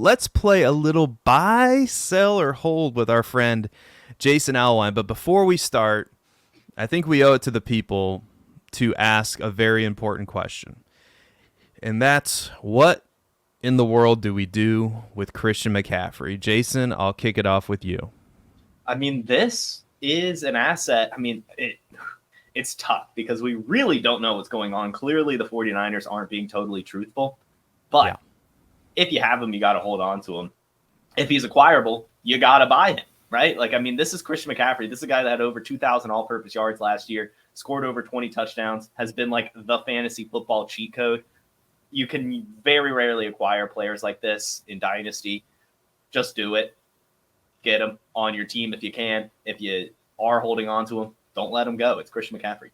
let's play a little buy, sell, or hold with our friend Jason Alwine. But before we start, I think we owe it to the people to ask a very important question. And that's, what in the world do we do with Christian McCaffrey? Jason, I'll kick it off with you. I mean, this is an asset. I mean, it's tough because we really don't know what's going on. Clearly, the 49ers aren't being totally truthful. But if you have him, you got to hold on to him. If he's acquirable, you got to buy him, right? Like, I mean, this is Christian McCaffrey. This is a guy that had over 2,000 all-purpose yards last year, scored over 20 touchdowns, has been like the fantasy football cheat code. You can very rarely acquire players like this in Dynasty. Just do it. Get him on your team if you can. If you are holding on to him, don't let him go. It's Christian McCaffrey.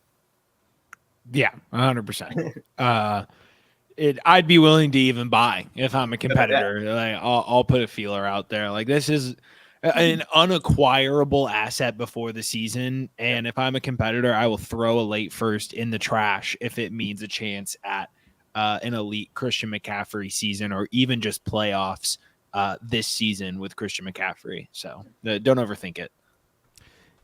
Yeah, 100%. I'd be willing to even buy if I'm a competitor. Like, I'll put a feeler out there. Like, this is an unacquirable asset before the season. And if I'm a competitor, I will throw a late first in the trash if it means a chance at an elite Christian McCaffrey season, or even just playoffs this season with Christian McCaffrey. So don't overthink it.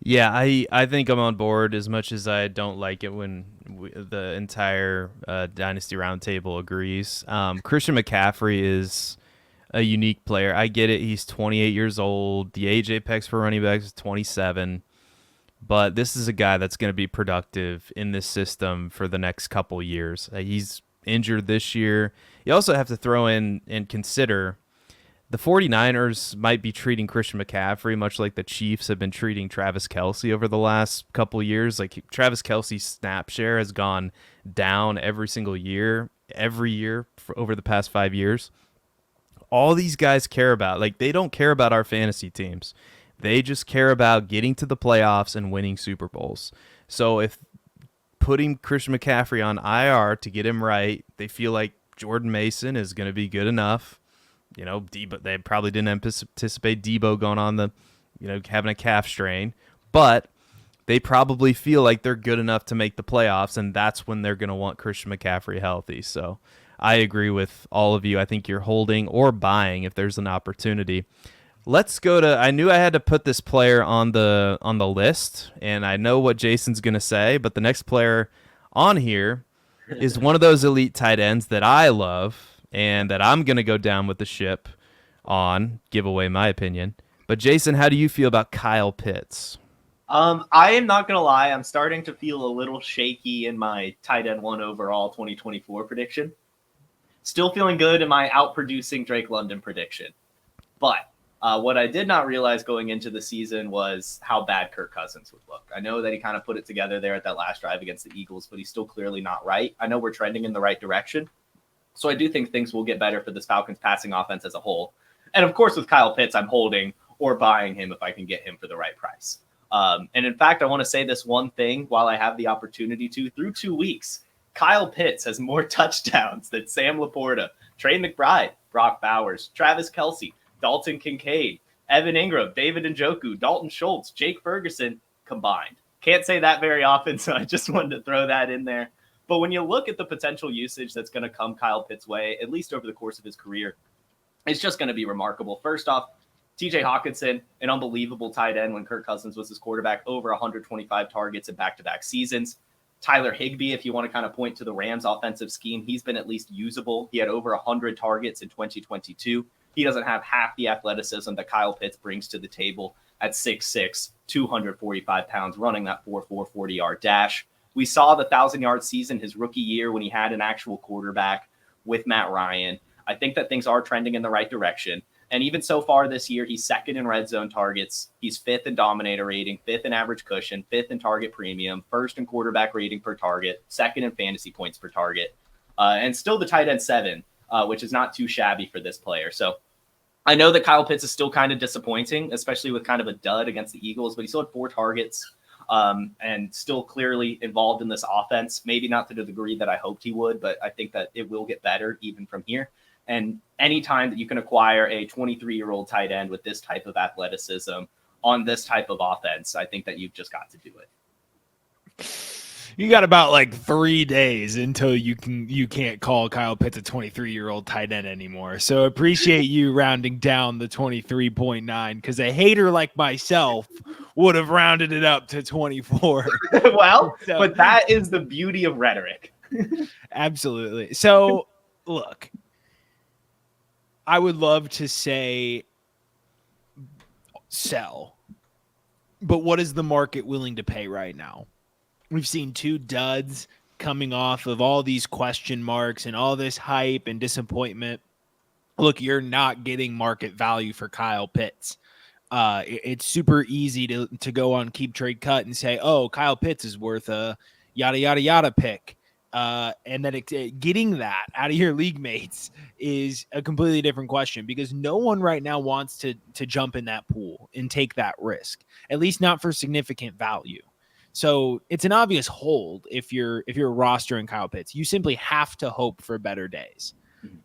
Yeah, I think I'm on board, as much as I don't like it when the entire Dynasty Roundtable agrees. Christian McCaffrey is a unique player. I get it. He's 28 years old. The age apex for running backs is 27. But this is a guy that's going to be productive in this system for the next couple years. He's injured this year. You also have to throw in and consider the 49ers might be treating Christian McCaffrey much like the Chiefs have been treating Travis Kelce over the last couple of years. Like, Travis Kelce's snap share has gone down every year over the past 5 years. All these guys care about, like, they don't care about our fantasy teams. They just care about getting to the playoffs and winning Super Bowls. So if putting Christian McCaffrey on IR to get him right, they feel like Jordan Mason is going to be good enough. You know, Debo, they probably didn't anticipate Debo going on having a calf strain, but they probably feel like they're good enough to make the playoffs, and that's when they're going to want Christian McCaffrey healthy. So I agree with all of you. I think you're holding or buying if there's an opportunity. Let's go to, I knew I had to put this player on the list, and I know what Jason's going to say, but the next player on here is one of those elite tight ends that I love and that I'm going to go down with the ship on, give away my opinion. But Jason, how do you feel about Kyle Pitts? I am not going to lie. I'm starting to feel a little shaky in my tight end 1 overall 2024 prediction. Still feeling good in my outproducing Drake London prediction. But what I did not realize going into the season was how bad Kirk Cousins would look. I know that he kind of put it together there at that last drive against the Eagles, but he's still clearly not right. I know we're trending in the right direction. So I do think things will get better for this Falcons passing offense as a whole. And of course, with Kyle Pitts, I'm holding or buying him if I can get him for the right price. And in fact, I want to say this one thing while I have the opportunity to. Through 2 weeks, Kyle Pitts has more touchdowns than Sam Laporta, Trey McBride, Brock Bowers, Travis Kelce, Dalton Kincaid, Evan Ingram, David Njoku, Dalton Schultz, Jake Ferguson combined. Can't say that very often, so I just wanted to throw that in there. But when you look at the potential usage that's going to come Kyle Pitts' way, at least over the course of his career, it's just going to be remarkable. First off, TJ Hawkinson, an unbelievable tight end when Kirk Cousins was his quarterback, over 125 targets in back-to-back seasons. Tyler Higbee, if you want to kind of point to the Rams' offensive scheme, he's been at least usable. He had over 100 targets in 2022. He doesn't have half the athleticism that Kyle Pitts brings to the table at 6'6", 245 pounds, running that 4.4 40-yard dash. We saw the 1,000-yard season his rookie year when he had an actual quarterback with Matt Ryan. I think that things are trending in the right direction. And even so far this year, he's second in red zone targets. He's fifth in dominator rating, fifth in average cushion, fifth in target premium, first in quarterback rating per target, second in fantasy points per target, and still the tight end 7, which is not too shabby for this player. So I know that Kyle Pitts is still kind of disappointing, especially with kind of a dud against the Eagles, but he still had 4 targets. And still clearly involved in this offense, maybe not to the degree that I hoped he would, but I think that it will get better even from here. And anytime that you can acquire a 23-year-old tight end with this type of athleticism on this type of offense, I think that you've just got to do it. You got about like 3 days until you can't call Kyle Pitts a 23-year-old tight end anymore. So appreciate you rounding down the 23.9 because a hater like myself would have rounded it up to 24. Well, but that is the beauty of rhetoric. Absolutely. So look, I would love to say sell, but what is the market willing to pay right now? We've seen 2 duds coming off of all these question marks and all this hype and disappointment. Look, you're not getting market value for Kyle Pitts. It's super easy to go on Keep Trade Cut and say, oh, Kyle Pitts is worth a yada, yada, yada pick. And then getting that out of your league mates is a completely different question because no one right now wants to jump in that pool and take that risk, at least not for significant value. So it's an obvious hold if you're rostering Kyle Pitts. You simply have to hope for better days.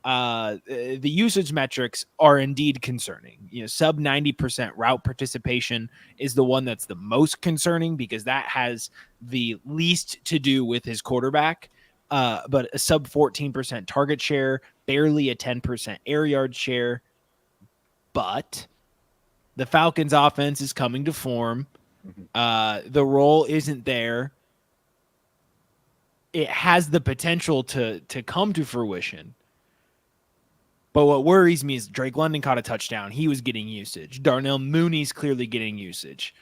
The usage metrics are indeed concerning. Sub 90% route participation is the one that's the most concerning because that has the least to do with his quarterback. But a sub 14% target share, barely a 10% air yard share. But the Falcons' offense is coming to form. The role isn't there. It has the potential to come to fruition. But what worries me is Drake London caught a touchdown. He was getting usage. Darnell Mooney's clearly getting usage.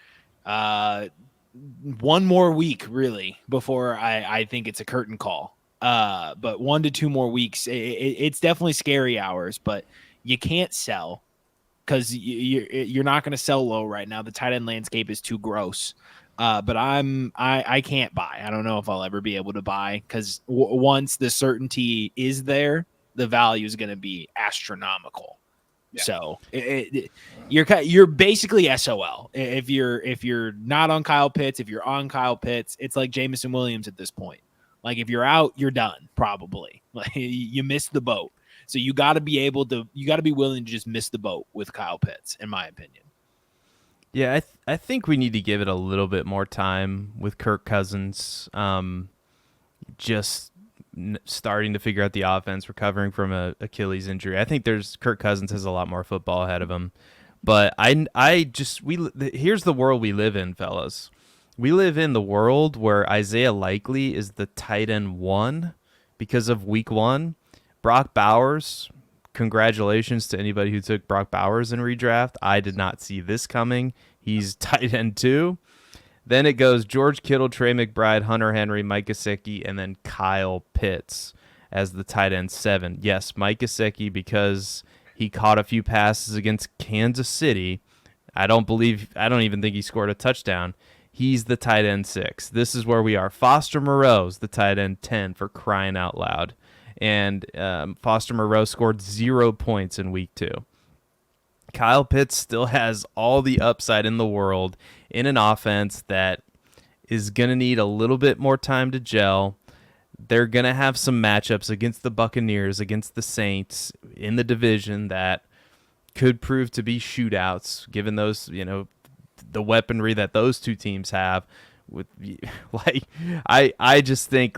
One more week, really, before I think it's a curtain call. But 1 to 2 more weeks. It's definitely scary hours, but you can't sell. Because you're not going to sell low right now. The tight end landscape is too gross. But I can't buy. I don't know if I'll ever be able to buy because once the certainty is there, the value is going to be astronomical. Yeah. So you're basically SOL if you're not on Kyle Pitts. If you're on Kyle Pitts, it's like Jameson Williams at this point. Like if you're out, you're done probably. Like you missed the boat. So you got to be willing to just miss the boat with Kyle Pitts, in my opinion. Yeah, I think we need to give it a little bit more time with Kirk Cousins. Just starting to figure out the offense, recovering from a Achilles injury. I think Kirk Cousins has a lot more football ahead of him. But here's the world we live in, fellas. We live in the world where Isaiah Likely is the tight end 1 because of week 1. Brock Bowers, congratulations to anybody who took Brock Bowers in redraft. I did not see this coming. He's tight end 2. Then it goes George Kittle, Trey McBride, Hunter Henry, Mike Gesicki, and then Kyle Pitts as the tight end 7. Yes, Mike Gesicki because he caught a few passes against Kansas City. I don't even think he scored a touchdown. He's the tight end 6. This is where we are. Foster Moreau's the tight end 10 for crying out loud. And Foster Moreau scored 0 points in week 2. Kyle Pitts still has all the upside in the world in an offense that is going to need a little bit more time to gel. They're going to have some matchups against the Buccaneers, against the Saints in the division that could prove to be shootouts, given those, the weaponry that those two teams have. I just think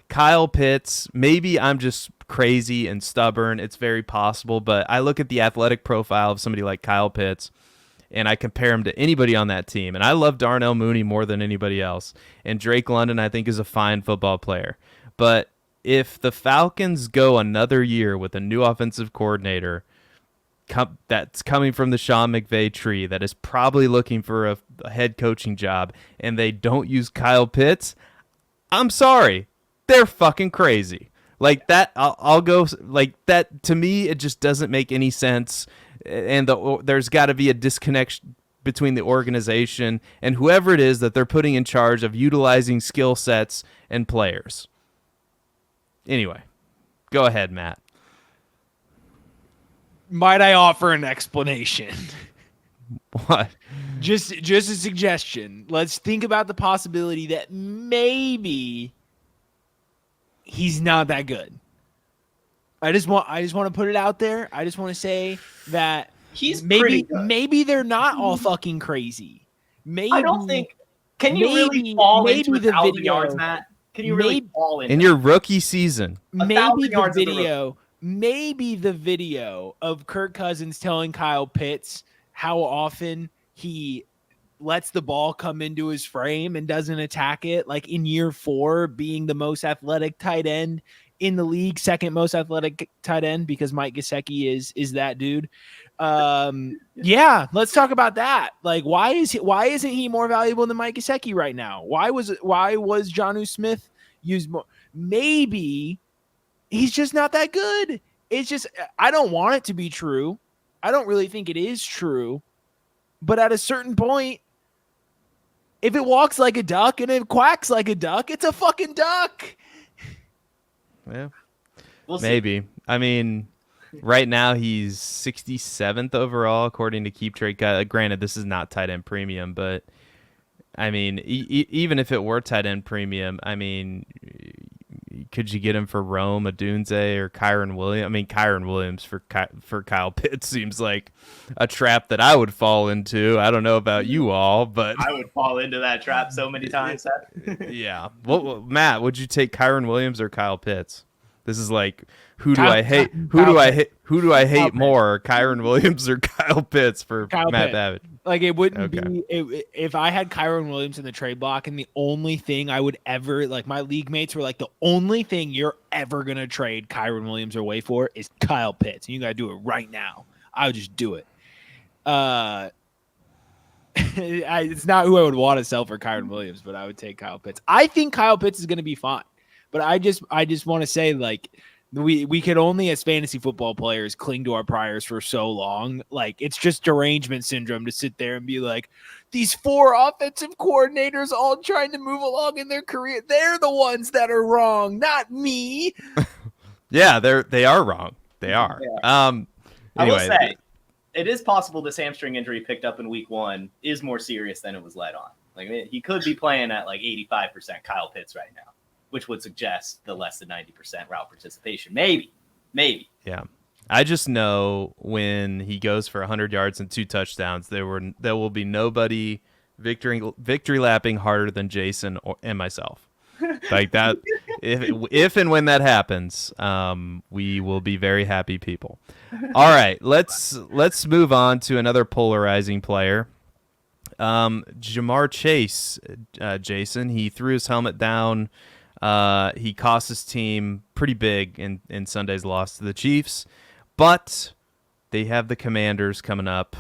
Kyle Pitts, maybe I'm just crazy and stubborn. It's very possible, but I look at the athletic profile of somebody like Kyle Pitts and I compare him to anybody on that team. And I love Darnell Mooney more than anybody else. And Drake London, I think, is a fine football player. But if the Falcons go another year with a new offensive coordinator that's coming from the Sean McVay tree, that is probably looking for a head coaching job, and they don't use Kyle Pitts, I'm sorry. They're fucking crazy. Like that, I'll go like that. To me, it just doesn't make any sense. And there's got to be a disconnect between the organization and whoever it is that they're putting in charge of utilizing skill sets and players. Anyway, go ahead, Matt. Might I offer an explanation? What? Just a suggestion. Let's think about the possibility that maybe he's not that good. I just want to put it out there. I just want to say that he's maybe they're not all fucking crazy. Maybe I don't think. Can you really fall into 1,000 yards, Matt? can you really fall in your rookie season? Maybe the video of Kirk Cousins telling Kyle Pitts how often he lets the ball come into his frame and doesn't attack it, like in year 4 being the most athletic tight end in the league, second most athletic tight end because Mike Gesicki is that dude. Yeah, let's talk about that. Like, why isn't he more valuable than Mike Gesicki right now? Why was Jonnu Smith used more? Maybe he's just not that good. It's just, I don't want it to be true. I don't really think it is true. But at a certain point, if it walks like a duck and it quacks like a duck, it's a fucking duck. Yeah, maybe. I mean, right now he's 67th overall according to Keep Trade Guide. Granted, this is not tight end premium, but I mean, even if it were tight end premium, I mean, could you get him for Rome, Odunze, or Kyron Williams? I mean, Kyron Williams for Kyle Pitts seems like a trap that I would fall into. I don't know about you all, but I would fall into that trap so many times. Yeah. Well, Matt, would you take Kyron Williams or Kyle Pitts? This is like, who do I hate? Who do I hate more, Kyron Williams or Kyle Pitts for Matt Babbitt? Like, it wouldn't be if I had Kyron Williams in the trade block, and the only thing I would ever, like, my league mates were like, the only thing you're ever gonna trade Kyron Williams away for is Kyle Pitts, and you gotta do it right now. I would just do it. It's not who I would want to sell for Kyron Williams, but I would take Kyle Pitts. I think Kyle Pitts is gonna be fine, but I just want to say, like, we could only, as fantasy football players, cling to our priors for so long. Like, it's just derangement syndrome to sit there and be like, these 4 offensive coordinators all trying to move along in their career, they're the ones that are wrong, not me. Yeah, they are wrong. They are. Yeah. Anyway. I will say, it is possible this hamstring injury picked up in week 1 is more serious than it was led on. Like, he could be playing at like 85% Kyle Pitts right now, which would suggest the less than 90% route participation. Maybe. Yeah. I just know when he goes for 100 yards and 2 touchdowns, there will be nobody victory lapping harder than Jason and myself. Like that. if and when that happens, we will be very happy people. All right, let's move on to another polarizing player. Jamar Chase, Jason, he threw his helmet down. He cost his team pretty big in Sunday's loss to the Chiefs, but they have the Commanders coming up.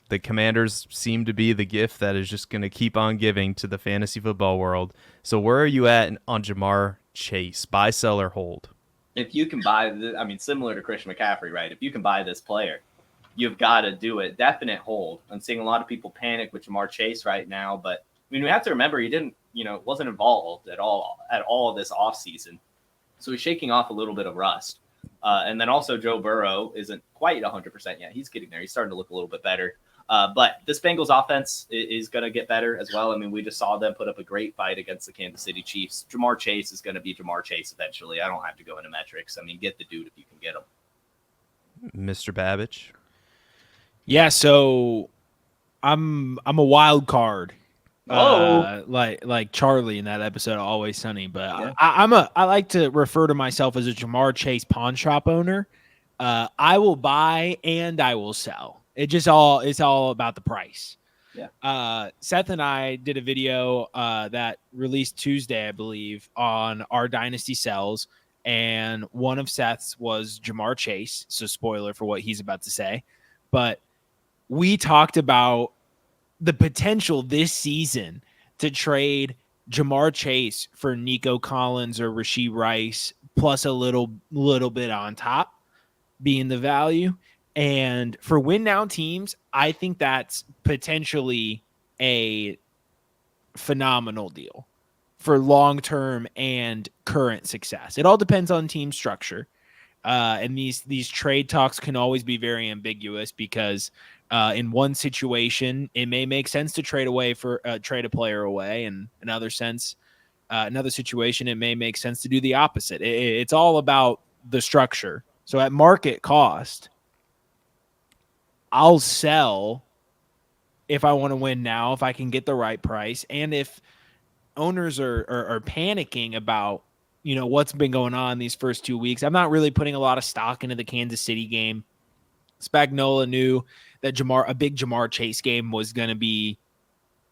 The Commanders seem to be the gift that is just going to keep on giving to the fantasy football world. So where are you at on Jamar Chase? Buy, sell, or hold? If you can buy, similar to Christian McCaffrey, right? If you can buy this player, you've got to do it. Definite hold. I'm seeing a lot of people panic with Jamar Chase right now, but I mean, we have to remember he didn't, wasn't involved at all this offseason. So he's shaking off a little bit of rust. And then also Joe Burrow isn't quite 100% yet. He's getting there. He's starting to look a little bit better. But this Bengals offense is going to get better as well. I mean, we just saw them put up a great fight against the Kansas City Chiefs. Jamar Chase is going to be Jamar Chase eventually. I don't have to go into metrics. I mean, get the dude if you can get him. Mr. Babbage? Yeah, so I'm a wild card. Like Charlie in that episode of Always Sunny, but yeah. I like to refer to myself as a Jamar Chase pawn shop owner. I will buy and I will sell. It's all about the price. Yeah. Seth and I did a video that released Tuesday, I believe, on our Dynasty sells, and one of Seth's was Jamar Chase. So spoiler for what he's about to say, but we talked about the potential this season to trade Jamar Chase for Nico Collins or Rashee Rice, plus a little bit on top being the value. And for win now teams, I think that's potentially a phenomenal deal for long-term and current success. It all depends on team structure. And these trade talks can always be very ambiguous because in one situation, it may make sense to trade a player away, and another situation, it may make sense to do the opposite. It's all about the structure. So at market cost, I'll sell if I want to win now, if I can get the right price, and if owners are panicking about, what's been going on these first 2 weeks. I'm not really putting a lot of stock into the Kansas City game. Spagnuolo knew that a big Jamar Chase game was going to be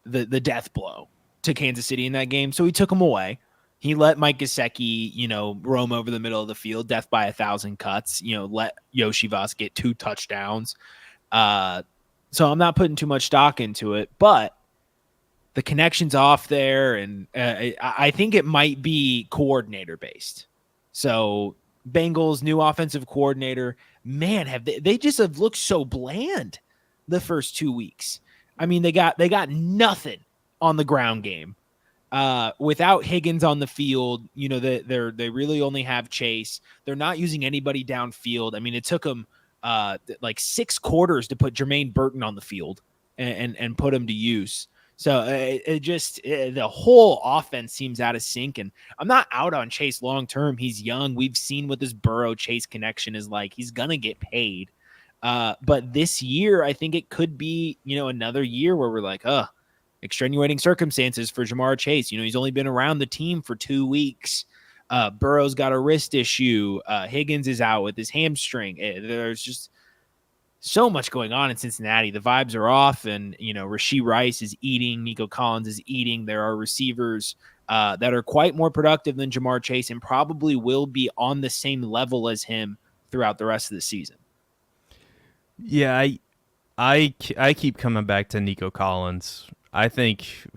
the death blow to Kansas City in that game. So he took him away. He let Mike Gesicki, roam over the middle of the field, death by 1,000 cuts, let Yoshi Voss get 2 touchdowns. So I'm not putting too much stock into it, but the connection's off there, and I think it might be coordinator based. So Bengals new offensive coordinator, man, they just have looked so bland the first 2 weeks. I mean, they got nothing on the ground game. Without Higgins on the field, they really only have Chase. They're not using anybody downfield. I mean, it took them like 6 quarters to put Jermaine Burton on the field and put him to use. So the whole offense seems out of sync. And I'm not out on Chase long term. He's young. We've seen what this Burrow Chase connection is like. He's gonna get paid. But this year, I think it could be another year where we're like, extenuating circumstances for Jamar Chase. He's only been around the team for 2 weeks. Burrow's got a wrist issue. Higgins is out with his hamstring. There's just so much going on in Cincinnati. The vibes are off, and Rashee Rice is eating. Nico Collins is eating. There are receivers that are quite more productive than Jamar Chase and probably will be on the same level as him throughout the rest of the season. Yeah, I keep coming back to Nico Collins. I think,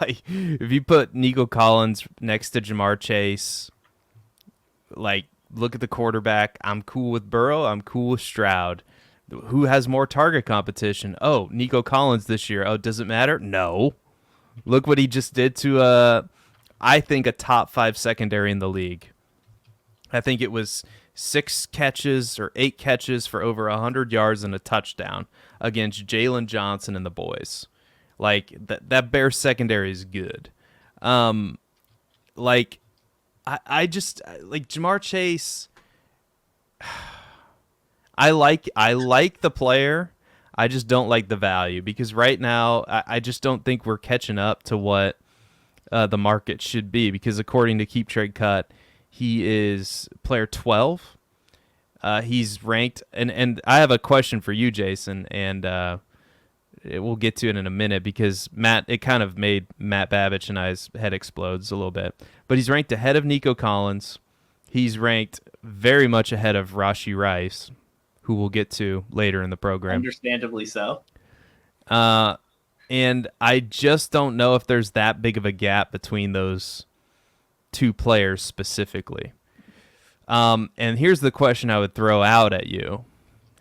like, if you put Nico Collins next to Jamar Chase, like, look at the quarterback. I'm cool with Burrow. I'm cool with Stroud. Who has more target competition? Oh, Nico Collins this year. Oh, does it matter? No. Look what he just did to, I think, a top 5 secondary in the league. I think it was 6 catches or 8 catches for over 100 yards and a touchdown against Jalen Johnson and the boys. Like, that Bears secondary is good. Like, I just like Jamar Chase. I like the player. I just don't like the value, because right now I just don't think we're catching up to what the market should be, because according to Keep Trade Cut, he is player 12. He's ranked, and I have a question for you, Jason, and we'll get to it in a minute, because it kind of made Matt Babich and I's head explodes a little bit. But he's ranked ahead of Nico Collins. He's ranked very much ahead of Rashee Rice, who we'll get to later in the program. Understandably so. And I just don't know if there's that big of a gap between those 2 players specifically. And here's the question I would throw out at you.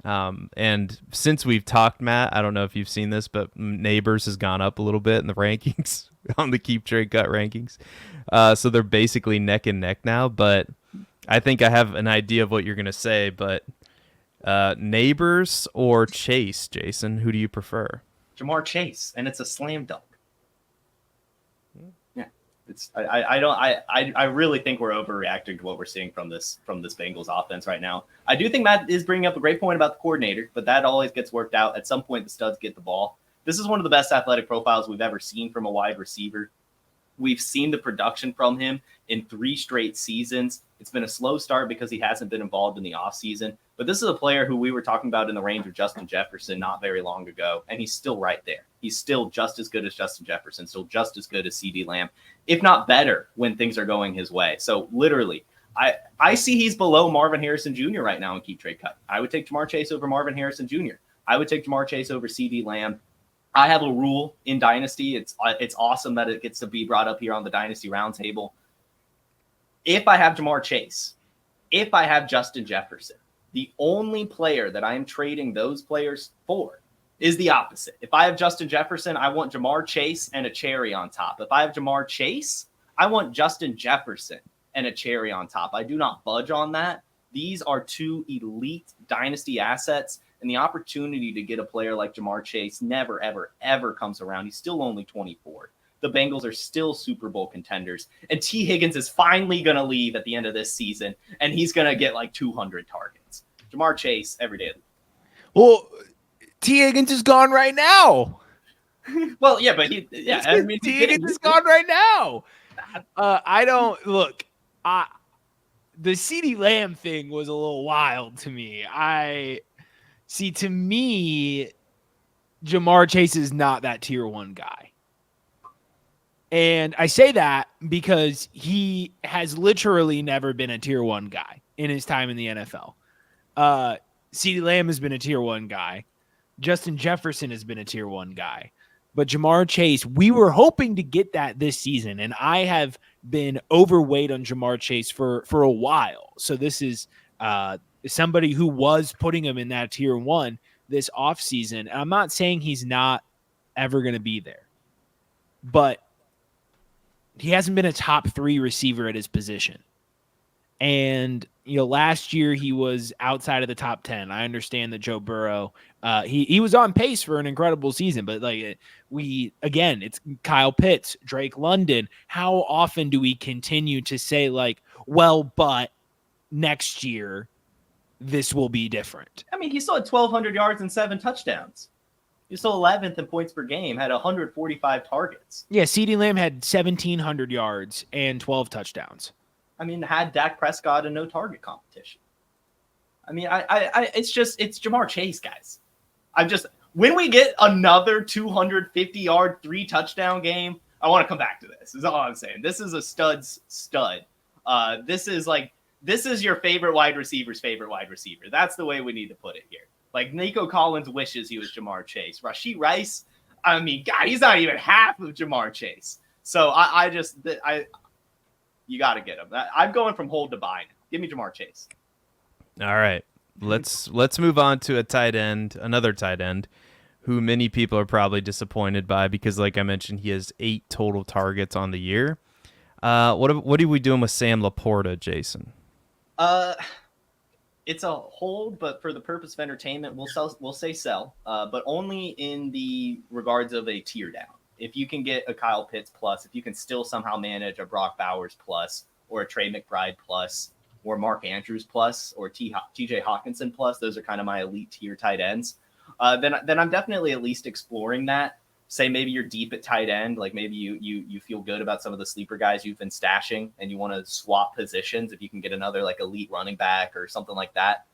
And since we've talked, Matt, I don't know if you've seen this, but Neighbors has gone up a little bit in the rankings on the Keep Trade Cut rankings. So they're basically neck and neck now, but I think I have an idea of what you're going to say, but Neighbors or Chase, Jason, who do you prefer? Jamar Chase, and it's a slam dunk. Yeah, I really think we're overreacting to what we're seeing from this Bengals offense right now. I do think Matt is bringing up a great point about the coordinator, but that always gets worked out. At some point, the studs get the ball. This is one of the best athletic profiles we've ever seen from a wide receiver. We've seen the production from him in 3 straight seasons. It's been a slow start because he hasn't been involved in the offseason. But this is a player who we were talking about in the range of Justin Jefferson not very long ago, and he's still right there. He's still just as good as Justin Jefferson, still just as good as CeeDee Lamb, if not better when things are going his way. So literally, I see he's below Marvin Harrison Jr. right now in Keep Trade Cut. I would take Jamar Chase over Marvin Harrison Jr. I would take Jamar Chase over CeeDee Lamb. I have a rule in Dynasty. It's awesome that it gets to be brought up here on the Dynasty Roundtable. If I have Jamar Chase, if I have Justin Jefferson, the only player that I am trading those players for is the opposite. If I have Justin Jefferson, I want Jamar Chase and a cherry on top. If I have Jamar Chase, I want Justin Jefferson and a cherry on top. I do not budge on that. These are 2 elite Dynasty assets, and the opportunity to get a player like Jamar Chase never, ever, ever comes around. He's still only 24. The Bengals are still Super Bowl contenders, and T. Higgins is finally going to leave at the end of this season, and he's going to get like 200 targets. Jamar Chase every day. Well, T. Higgins is gone right now. Well, yeah, but he It's gone right now. I don't look. The CeeDee Lamb thing was a little wild to me. To me, Jamar Chase is not that tier 1 guy. And I say that because he has literally never been a tier 1 guy in his time in the NFL. CeeDee Lamb has been a tier 1 guy. Justin Jefferson has been a tier 1 guy. But Jamar Chase, we were hoping to get that this season, and I have been overweight on Jamar Chase for a while. So this is somebody who was putting him in that tier 1 this offseason. And I'm not saying he's not ever going to be there, but he hasn't been a top 3 receiver at his position. And, last year he was outside of the top 10. I understand that Joe Burrow, he was on pace for an incredible season, but it's Kyle Pitts, Drake London. How often do we continue to say but next year this will be different? I mean, he still had 1,200 yards and 7 touchdowns. He's still 11th in points per game, had 145 targets. Yeah, CeeDee Lamb had 1,700 yards and 12 touchdowns. I mean, had Dak Prescott and no target competition. I mean, it's Jamar Chase, guys. When we get another 250-yard, 3-touchdown game, I want to come back to this. Is all I'm saying. This is a stud's stud. This is your favorite wide receiver's favorite wide receiver. That's the way we need to put it here. Like Nico Collins wishes he was Jamar Chase. Rashee Rice, I mean, God, he's not even half of Jamar Chase. So you got to get him. I'm going from hold to buy now. Give me Jamar Chase. All right. Let's move on to another tight end, who many people are probably disappointed by because, like I mentioned, he has 8 total targets on the year. What are we doing with Sam Laporta, Jason? It's a hold, but for the purpose of entertainment, we'll say sell, but only in the regards of a tier down. If you can get a Kyle Pitts plus, if you can still somehow manage a Brock Bowers plus, or a Trey McBride plus, or Mark Andrews plus, or TJ Hawkinson plus, those are kind of my elite tier tight ends. Then I'm definitely at least exploring that. Say maybe you're deep at tight end, like maybe you feel good about some of the sleeper guys you've been stashing and you want to swap positions. If you can get another like elite running back or something like that,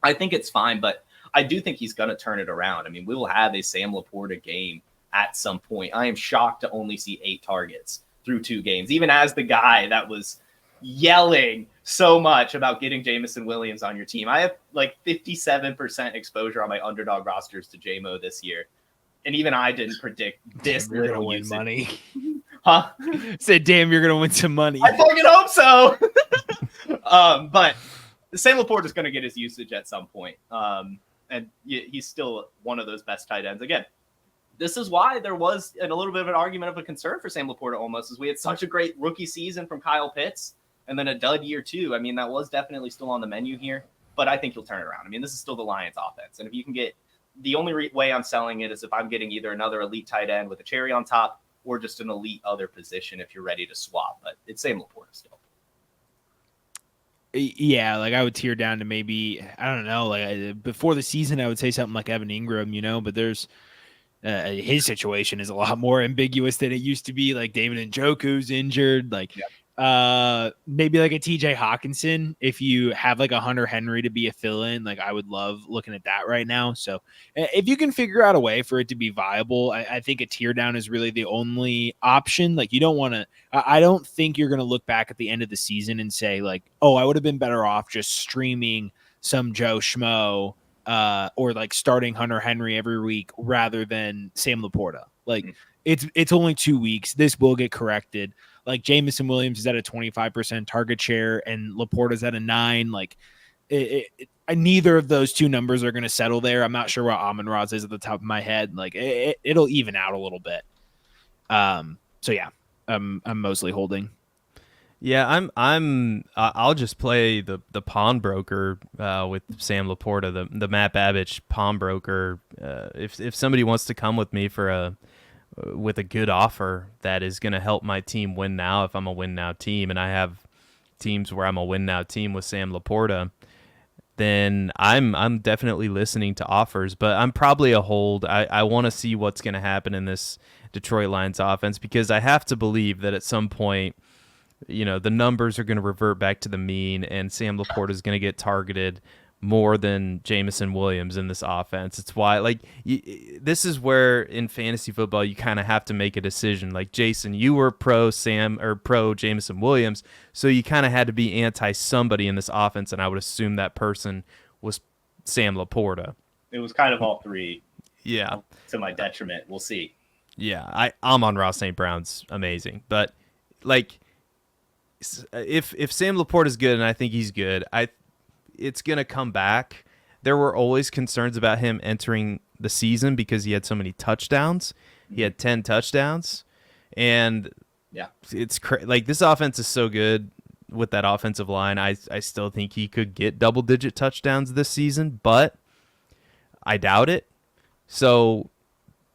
I think it's fine. But I do think he's going to turn it around. I mean, we will have a Sam Laporta game at some point. I am shocked to only see 8 targets through 2 games, even as the guy that was yelling so much about getting Jameson Williams on your team. I have like 57% exposure on my underdog rosters to JMO this year. And even I didn't predict this. You're going to win money. Huh? Said, damn, you're going to win some money. I fucking hope so. But Sam Laporta is going to get his usage at some point. And he's still one of those best tight ends. Again, this is why there was a little bit of an argument of a concern for Sam Laporta almost, as we had such a great rookie season from Kyle Pitts and then a dud year too. I mean, that was definitely still on the menu here, but I think he'll turn it around. I mean, this is still the Lions offense. And if you can get, the only way I'm selling it is if I'm getting either another elite tight end with a cherry on top or just an elite other position if you're ready to swap. But it's Sam Laporta still. Yeah, like I would tear down to maybe, I don't know, like before the season, I would say something like Evan Ingram, but there's his situation is a lot more ambiguous than it used to be. Like David Njoku's injured, maybe like a TJ Hawkinson. If you have like a Hunter Henry to be a fill-in, like I would love looking at that right now. So if you can figure out a way for it to be viable, I think a tear down is really the only option. Like you don't want to, I don't think you're going to look back at the end of the season and say like, oh, I would have been better off just streaming some Joe Schmo or like starting Hunter Henry every week rather than Sam Laporta. Like it's only 2 weeks. This will get corrected. Like Jameson Williams is at a 25% target share and Laporta's at a 9. Like neither of those two numbers are going to settle there. I'm not sure what Amon-Ra's is at the top of my head. Like it'll even out a little bit. So yeah, I'm mostly holding. Yeah, I'll just play the pawnbroker with Sam Laporta, the Matt Babbage pawnbroker. If somebody wants to come with me with a good offer that is going to help my team win now, if I'm a win now team, and I have teams where I'm a win now team with Sam Laporta, then I'm definitely listening to offers, but I'm probably a hold. I want to see what's going to happen in this Detroit Lions offense, because I have to believe that at some point, the numbers are going to revert back to the mean, and Sam Laporta is going to get targeted more than Jameson Williams in this offense. It's why, this is where in fantasy football you kind of have to make a decision. Like, Jason, you were pro Sam or pro Jameson Williams, so you kind of had to be anti somebody in this offense, and I would assume that person was Sam Laporta. It was kind of all three. Yeah. To my detriment. We'll see. Yeah, I'm on Ross St. Brown's amazing, but if Sam Laporta is good, and I think he's good, it's going to come back. There were always concerns about him entering the season because he had so many touchdowns. He had 10 touchdowns, and it's this offense is so good with that offensive line. I still think he could get double-digit touchdowns this season, but I doubt it. So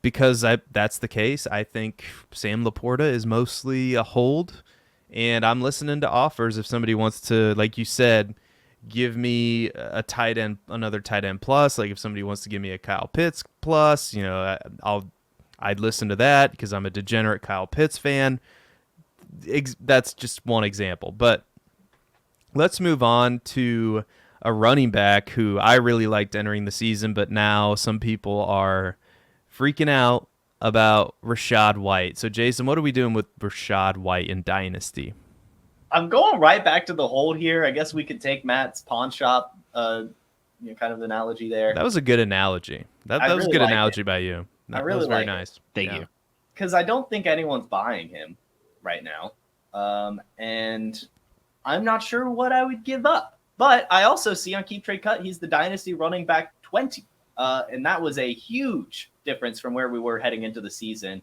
because that's the case, I think Sam Laporta is mostly a hold, and I'm listening to offers if somebody wants to, like you said, give me a tight end, another tight end plus. Like if somebody wants to give me a Kyle Pitts plus, I'd listen to that because I'm a degenerate Kyle Pitts fan. That's just one example. But let's move on to a running back who I really liked entering the season, but now some people are freaking out about Rachaad White. So Jason, what are we doing with Rachaad White in Dynasty? I'm going right back to the hold here. I guess we could take Matt's pawn shop, kind of analogy there. That was a good analogy. That was really a good analogy by you. That was very nice. Thank you. Because I don't think anyone's buying him right now. And I'm not sure what I would give up. But I also see on Keep Trade Cut, he's the Dynasty running back 20. And that was a huge difference from where we were heading into the season.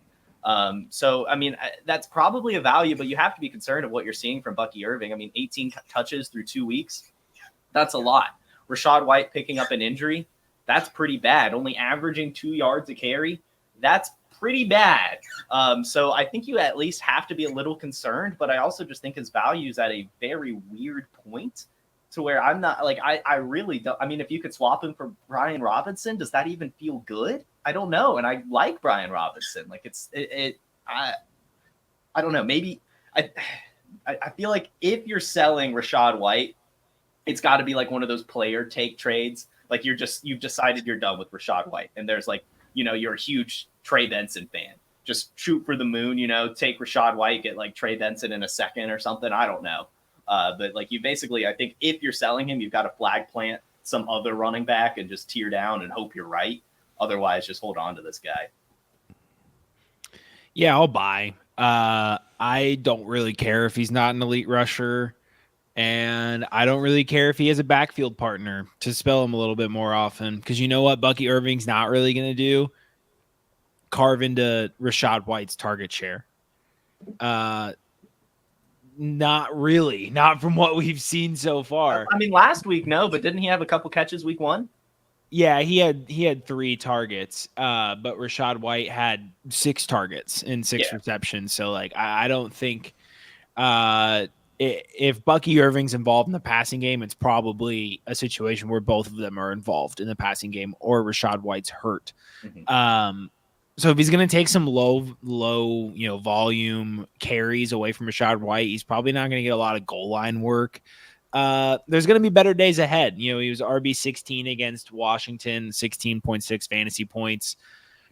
So, I mean, that's probably a value, but you have to be concerned of what you're seeing from Bucky Irving. I mean, 18 touches through 2 weeks. That's a lot. Rachaad White picking up an injury. That's pretty bad. Only averaging 2 yards a carry. That's pretty bad. So I think you at least have to be a little concerned, but I also just think his value is at a very weird point to where I'm not I really don't. I mean, if you could swap him for Brian Robinson, does that even feel good? I don't know. And I like Brian Robinson. I don't know. Maybe I feel like if you're selling Rachaad White, it's got to be like one of those player take trades. Like you've decided you're done with Rachaad White, and there's you're a huge Trey Benson fan. Just shoot for the moon, take Rachaad White, get like Trey Benson in a second or something. I don't know. But you basically, I think if you're selling him, you've got to flag plant some other running back and just tear down and hope you're right. Otherwise, just hold on to this guy. Yeah, I'll buy. I don't really care if he's not an elite rusher, and I don't really care if he has a backfield partner to spell him a little bit more often, because you know what Bucky Irving's not really going to do? Carve into Rachaad White's target share. Not really. Not from what we've seen so far. I mean, last week, no, but didn't he have a couple catches week 1? Yeah, he had 3 targets, but Rachaad White had 6 targets and 6 receptions. So, I don't think if Bucky Irving's involved in the passing game, it's probably a situation where both of them are involved in the passing game, or Rachaad White's hurt. Mm-hmm. So if he's going to take some low, volume carries away from Rachaad White, he's probably not going to get a lot of goal line work. There's going to be better days ahead. He was RB16 against Washington, 16.6 fantasy points.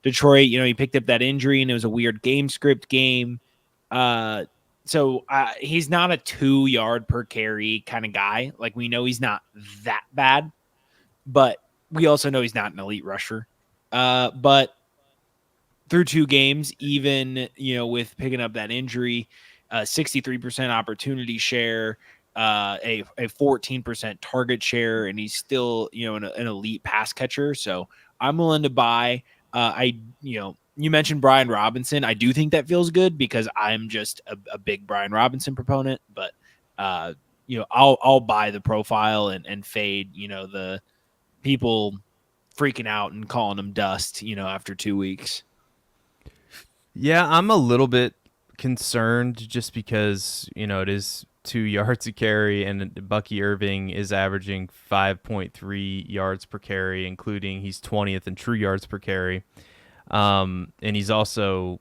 Detroit, he picked up that injury, and it was a weird game script game. So he's not a 2 yard per carry kind of guy. We know he's not that bad, but we also know he's not an elite rusher. But through 2 games, even, with picking up that injury, 63% opportunity share, a 14% target share, and he's still, an elite pass catcher. So I'm willing to buy. You mentioned Brian Robinson. I do think that feels good because I'm just a big Brian Robinson proponent, but I'll buy the profile and fade, the people freaking out and calling him dust, after 2 weeks. Yeah, I'm a little bit concerned just because, it is yards a carry, and Bucky Irving is averaging 5.3 yards per carry, including he's 20th in true yards per carry. And he's also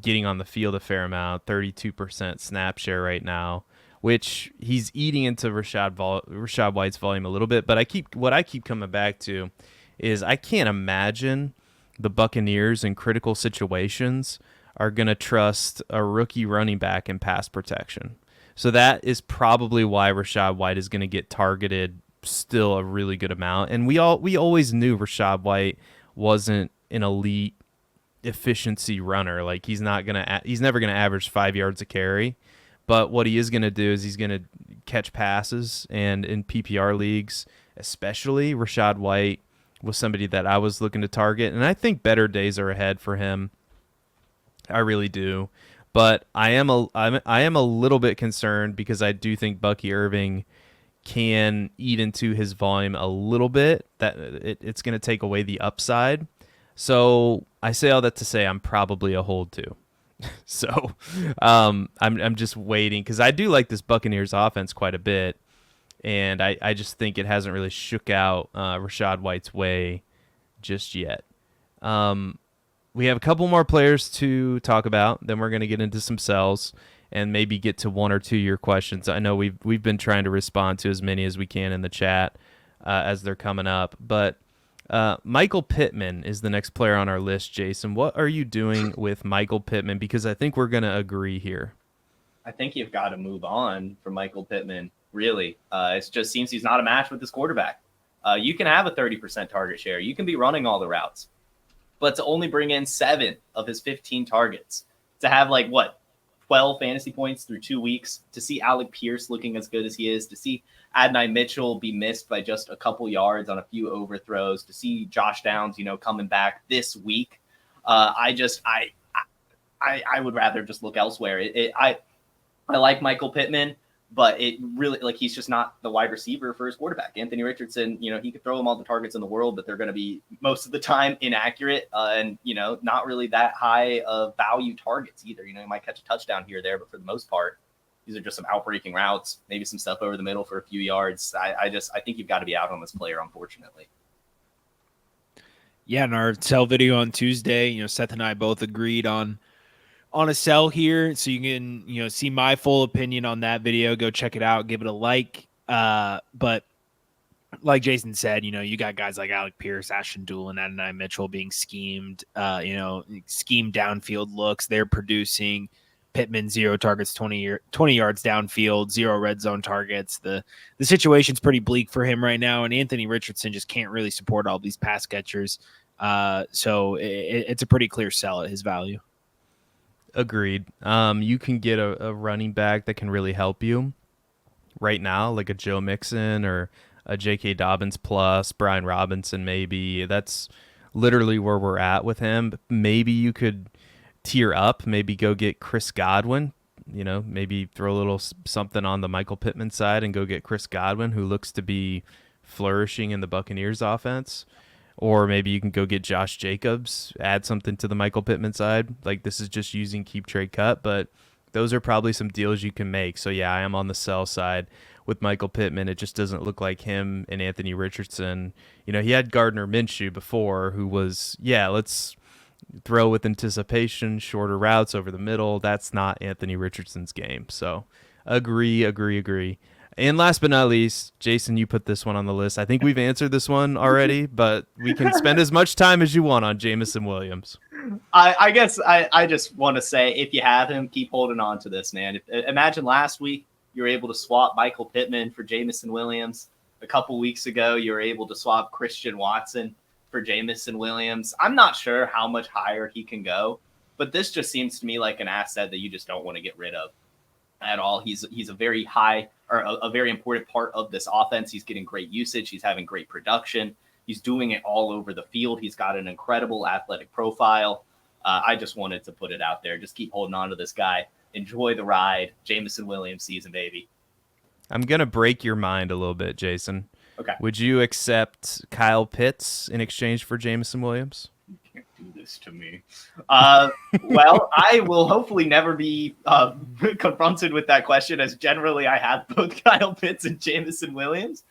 getting on the field a fair amount, 32% snap share right now, which he's eating into Rashad White's volume a little bit. But what I keep coming back to is I can't imagine the Buccaneers in critical situations are going to trust a rookie running back in pass protection. So that is probably why Rashad White is going to get targeted still a really good amount. And we always knew Rashad White wasn't an elite efficiency runner. Like he's never going to average 5 yards a carry. But what he is going to do is he's going to catch passes, and in PPR leagues, especially, Rashad White was somebody that I was looking to target, and I think better days are ahead for him. I really do. But I am a little bit concerned because I do think Bucky Irving can eat into his volume a little bit. That it's going to take away the upside. So I say all that to say I'm probably a hold too. So I'm just waiting because I do like this Buccaneers offense quite a bit, and I just think it hasn't really shook out Rashad White's way just yet. We have a couple more players to talk about. Then we're going to get into some sells and maybe get to one or two of your questions. I know we've been trying to respond to as many as we can in the chat as they're coming up. But Michael Pittman is the next player on our list, Jason. What are you doing with Michael Pittman? Because I think we're going to agree here. I think you've got to move on from Michael Pittman, really. It just seems he's not a match with this quarterback. You can have a 30% target share. You can be running all the routes. But to only bring in 7 of his 15 targets, to have 12 fantasy points through 2 weeks, to see Alec Pierce looking as good as he is, to see Adonai Mitchell be missed by just a couple yards on a few overthrows, to see Josh Downs, coming back this week. I would rather just look elsewhere. I like Michael Pittman, but it really he's just not the wide receiver for his quarterback. Anthony Richardson, he could throw him all the targets in the world, but they're going to be most of the time inaccurate and, not really that high of value targets either. He might catch a touchdown here or there, but for the most part, these are just some outbreaking routes, maybe some stuff over the middle for a few yards. I think you've got to be out on this player, unfortunately. Yeah, in our sell video on Tuesday, Seth and I both agreed on a sell here, so you can see my full opinion on that video. Go check it out, give it a like. But like Jason said, you got guys like Alec Pierce, Ashton Doolin, Adonai Mitchell being schemed, schemed downfield looks. They're producing. Pittman 0 targets, 20 yards downfield, 0 red zone targets. The situation's pretty bleak for him right now, and Anthony Richardson just can't really support all these pass catchers. So it's a pretty clear sell at his value. Agreed. You can get a running back that can really help you right now, like a Joe Mixon or a J.K. Dobbins plus, Brian Robinson maybe. That's literally where we're at with him. Maybe you could tier up, maybe go get Chris Godwin, maybe throw a little something on the Michael Pittman side and go get Chris Godwin, who looks to be flourishing in the Buccaneers offense. Or maybe you can go get Josh Jacobs, add something to the Michael Pittman side. Like, this is just using keep, trade, cut, but those are probably some deals you can make. So, yeah, I am on the sell side with Michael Pittman. It just doesn't look like him and Anthony Richardson. He had Gardner Minshew before, who was, let's throw with anticipation, shorter routes over the middle. That's not Anthony Richardson's game. So, agree. And last but not least, Jason, you put this one on the list. I think we've answered this one already, but we can spend as much time as you want on Jameson Williams. I guess I just want to say, if you have him, keep holding on to this, man. Imagine last week you were able to swap Michael Pittman for Jameson Williams. A couple weeks ago, you were able to swap Christian Watson for Jameson Williams. I'm not sure how much higher he can go, but this just seems to me like an asset that you just don't want to get rid of at all. He's a very high or a very important part of this offense. He's getting great usage. He's having great production. He's doing it all over the field. He's got an incredible athletic profile. I just wanted to put it out there. Just keep holding on to this guy. Enjoy the ride. Jameson Williams season, baby. I'm going to break your mind a little bit, Jason. Okay. Would you accept Kyle Pitts in exchange for Jameson Williams? You can't do this to me. Well, I will hopefully never be confronted with that question, as generally I have both Kyle Pitts and Jameson Williams.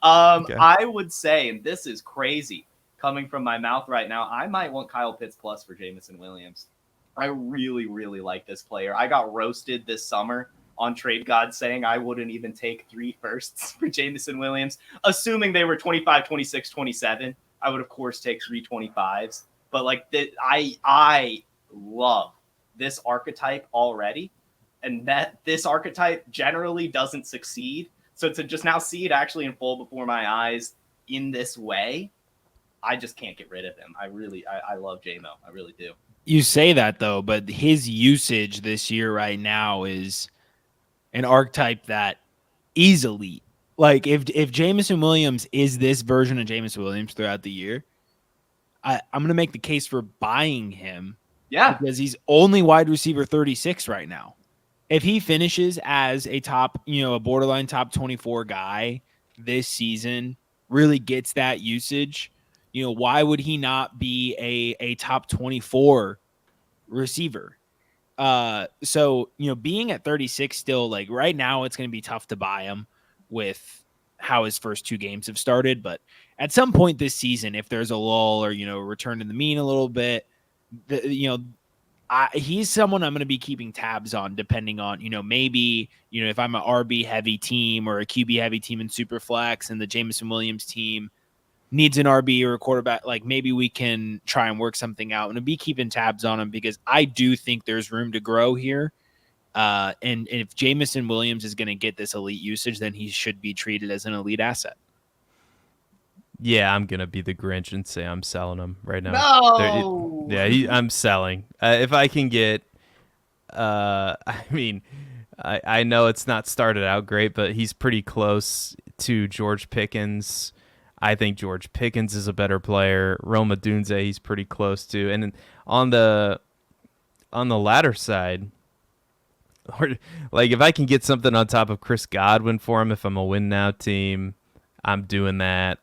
Okay. I would say, and this is crazy coming from my mouth right now, I might want Kyle Pitts plus for Jameson Williams. I really, really like this player. I got roasted this summer on Trade God saying I wouldn't even take 3 firsts for Jameson Williams, assuming they were 25, 26, 27. I would, of course, take 3 25s. But like I love this archetype already, and that this archetype generally doesn't succeed. So to just now see it actually unfold before my eyes in this way, I just can't get rid of him. I love J-Mo. I really do. You say that though, but his usage this year right now is an archetype that is elite. Like if Jameson Williams is this version of Jameson Williams throughout the year, I'm going to make the case for buying him. Yeah. Because he's only wide receiver 36 right now. If he finishes as a top, a borderline top 24 guy this season, really gets that usage, why would he not be a top 24 receiver? So, being at 36 still, like right now, it's going to be tough to buy him with how his first 2 games have started. But at some point this season, if there's a lull or, return to the mean a little bit, he's someone I'm going to be keeping tabs on, depending on, maybe, if I'm an RB heavy team or a QB heavy team in Superflex and the Jameson Williams team needs an RB or a quarterback, like maybe we can try and work something out, and be keeping tabs on him because I do think there's room to grow here. And if Jameson Williams is going to get this elite usage, then he should be treated as an elite asset. Yeah, I'm going to be the Grinch and say I'm selling him right now. No! I'm selling. If I can get, I know it's not started out great, but he's pretty close to George Pickens. I think George Pickens is a better player. Rome Odunze, he's pretty close to. And on the latter side, like if I can get something on top of Chris Godwin for him, if I'm a win now team, I'm doing that.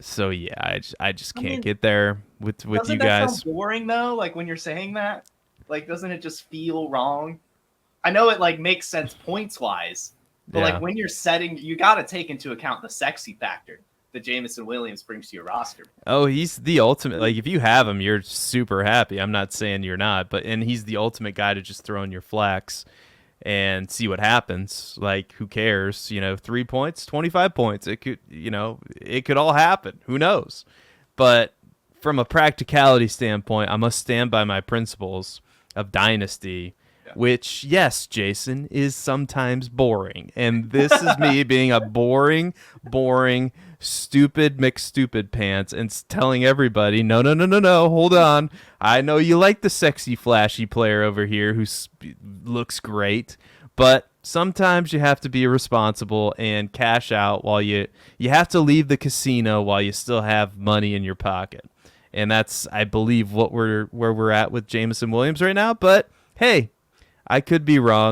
So yeah, I just can't get there with you guys. Doesn't that sound boring though? Like when you're saying that, like doesn't it just feel wrong? I know it like makes sense points wise, but like when you're setting, you got to take into account the sexy factor that Jameson Williams brings to your roster. Oh, he's the ultimate. Like if you have him, you're super happy. I'm not saying you're not, and he's the ultimate guy to just throw in your flex and see what happens. Like who cares? 3 points, 25 points. It could, it could all happen. Who knows? But from a practicality standpoint, I must stand by my principles of Dynasty. Which, yes, Jason, is sometimes boring. And this is me being a boring, stupid McStupid pants and telling everybody, no, hold on. I know you like the sexy, flashy player over here who looks great, but sometimes you have to be responsible and cash out while you have to leave the casino while you still have money in your pocket. And that's, I believe, where we're at with Jameson Williams right now. But, hey, I could be wrong.